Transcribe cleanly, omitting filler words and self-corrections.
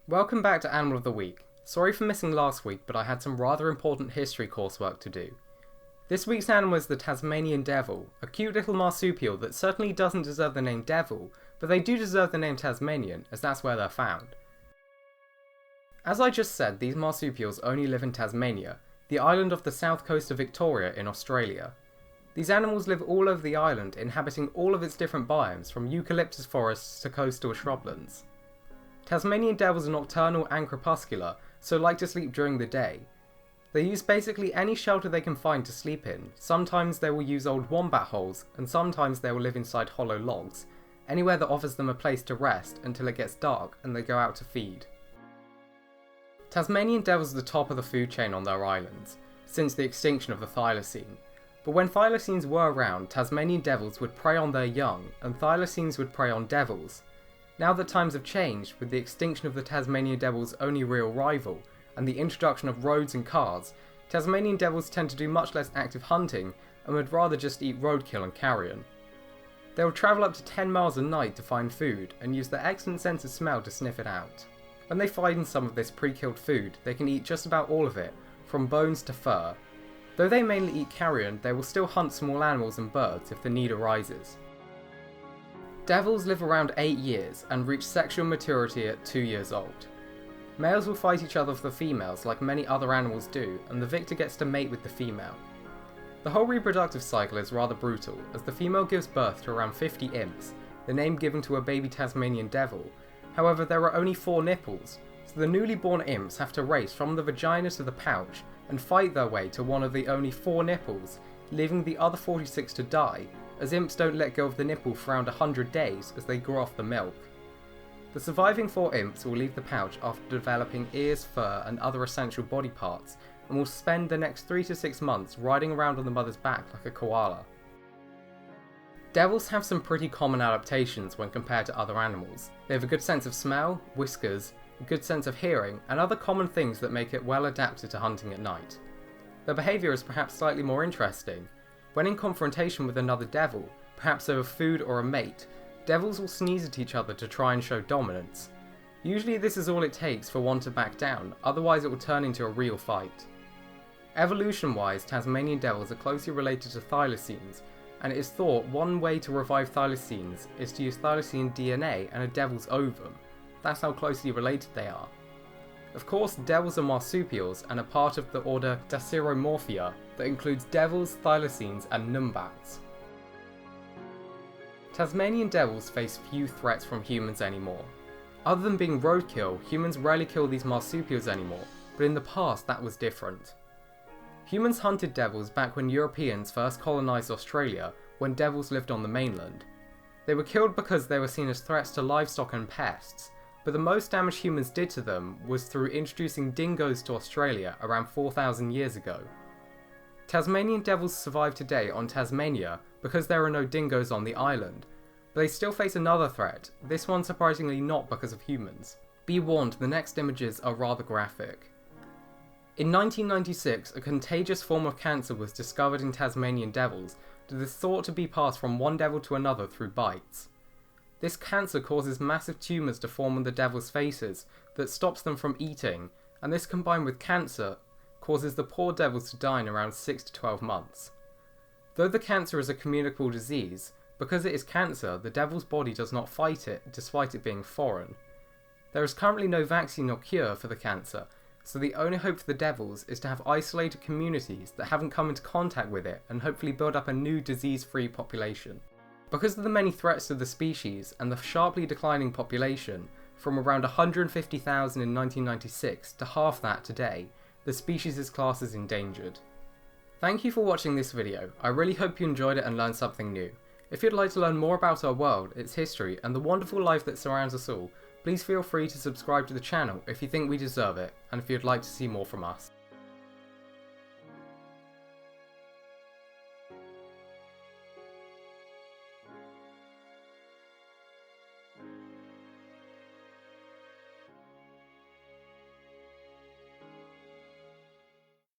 Welcome back to Animal of the Week. Sorry for missing last week, but I had some rather important history coursework to do. This week's animal is the Tasmanian Devil, a cute little marsupial that certainly doesn't deserve the name Devil, but they do deserve the name Tasmanian, as that's where they're found. As I just said, these marsupials only live in Tasmania, the island off the south coast of Victoria in Australia. These animals live all over the island, inhabiting all of its different biomes, from eucalyptus forests to coastal shrublands. Tasmanian devils are nocturnal and crepuscular, so like to sleep during the day. They use basically any shelter they can find to sleep in. Sometimes they will use old wombat holes, and sometimes they will live inside hollow logs, anywhere that offers them a place to rest until it gets dark and they go out to feed. Tasmanian devils are the top of the food chain on their islands, since the extinction of the thylacine. But when thylacines were around, Tasmanian devils would prey on their young, and thylacines would prey on devils. Now that times have changed, with the extinction of the Tasmanian devil's only real rival, and the introduction of roads and cars, Tasmanian devils tend to do much less active hunting, and would rather just eat roadkill and carrion. They will travel up to 10 miles a night to find food, and use their excellent sense of smell to sniff it out. When they find some of this pre-killed food, they can eat just about all of it, from bones to fur. Though they mainly eat carrion, they will still hunt small animals and birds if the need arises. Devils live around 8 years and reach sexual maturity at 2 years old. Males will fight each other for the females like many other animals do, and the victor gets to mate with the female. The whole reproductive cycle is rather brutal, as the female gives birth to around 50 imps, the name given to a baby Tasmanian devil. However, there are only 4 nipples, so the newly born imps have to race from the vagina to the pouch and fight their way to one of the only 4 nipples, leaving the other 46 to die, as imps don't let go of the nipple for around 100 days as they grow off the milk. The surviving 4 imps will leave the pouch after developing ears, fur and other essential body parts, and will spend the next 3 to 6 months riding around on the mother's back like a koala. Devils have some pretty common adaptations when compared to other animals. They have a good sense of smell, whiskers, a good sense of hearing, and other common things that make it well adapted to hunting at night. Their behaviour is perhaps slightly more interesting. When in confrontation with another devil, perhaps over food or a mate, devils will sneeze at each other to try and show dominance. Usually this is all it takes for one to back down, otherwise it will turn into a real fight. Evolution-wise, Tasmanian devils are closely related to thylacines, and it is thought one way to revive thylacines is to use thylacine DNA and a devil's ovum. That's how closely related they are. Of course, devils are marsupials and are part of the order Dasyuromorphia that includes devils, thylacines and numbats. Tasmanian devils face few threats from humans anymore. Other than being roadkill, humans rarely kill these marsupials anymore, but in the past that was different. Humans hunted devils back when Europeans first colonised Australia, when devils lived on the mainland. They were killed because they were seen as threats to livestock and pests, but the most damage humans did to them was through introducing dingoes to Australia around 4,000 years ago. Tasmanian devils survive today on Tasmania because there are no dingoes on the island, but they still face another threat, this one surprisingly not because of humans. Be warned, the next images are rather graphic. In 1996, a contagious form of cancer was discovered in Tasmanian devils that is thought to be passed from one devil to another through bites. This cancer causes massive tumours to form on the devil's faces that stops them from eating, and this combined with cancer causes the poor devils to die in around 6 to 12 months. Though the cancer is a communicable disease, because it is cancer, the devil's body does not fight it despite it being foreign. There is currently no vaccine or cure for the cancer, so the only hope for the devils is to have isolated communities that haven't come into contact with it and hopefully build up a new disease-free population. Because of the many threats to the species and the sharply declining population, from around 150,000 in 1996 to half that today, the species is classed as endangered. Thank you for watching this video. I really hope you enjoyed it and learned something new. If you'd like to learn more about our world, its history, and the wonderful life that surrounds us all, please feel free to subscribe to the channel if you think we deserve it, and if you'd like to see more from us.